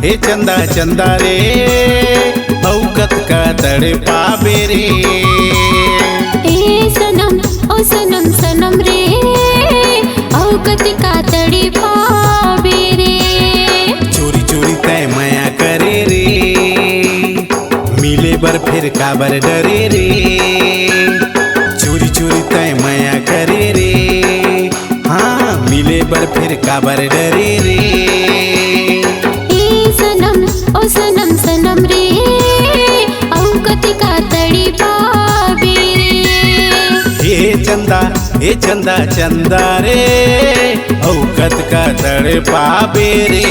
हे चंदा चंदा रे औकत का तड़पावे रे। ए सनम ओ सनम सनम रे औकत का तड़पावे रे। चोरी चोरी तय माया करे रे मिले बर फिर काबर डरे रे। चोरी चोरी तय माया करे रे हाँ मिले बर फिर काबर डरे रे। ए सनम ओ सनम सनम रे औकत का तड़पावे रे। हे चंदा चंदा रे औकत का तड़पावे रे।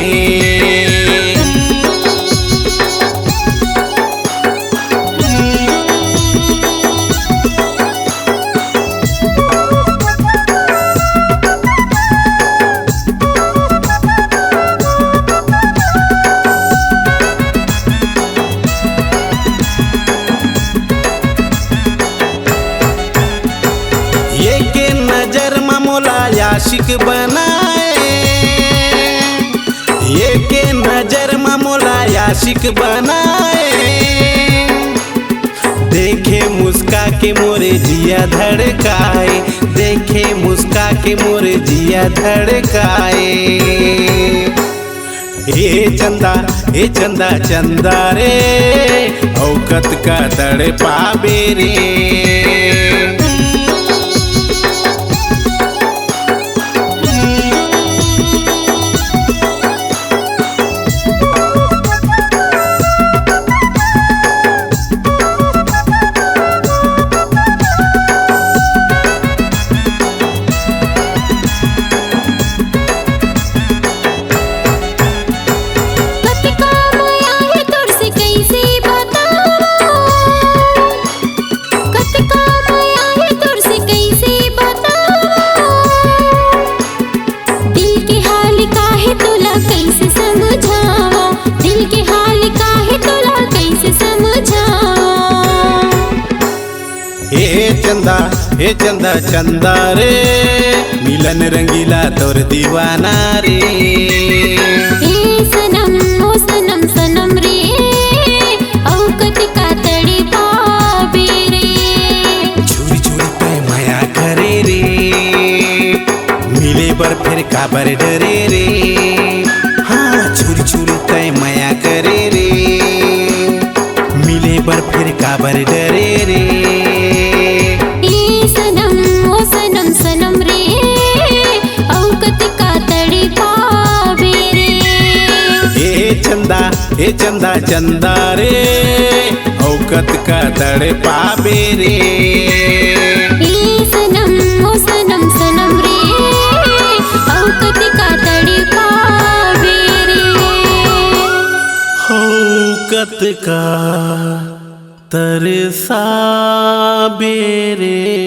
आशिक बनाए ये के नजर मोला आशिक बनाए। देखे मुस्का के मोरे जिया धड़काए देखे मुस्का के मोरे जिया धड़काए। हे चंदा चंदा रे औकत का तड़पावे रे। हे चंदा चंदा रे मिलन रंगीला तोर दीवाना रे। ए सनम ओ सनम सनम रे औकत का तड़पावे रे। चोरी चोरी पे माया करे रे मिले बर फिर काबर डरे रे। हाँ चोरी चोरी पे माया करे रे मिले बर फिर काबर डरे रे। हे चंदा चंदा रे औकत का तड़पावे रे। ए सनम ओ सनम सनम रे औकत का तड़पावे रे। औकत का तरसावे रे।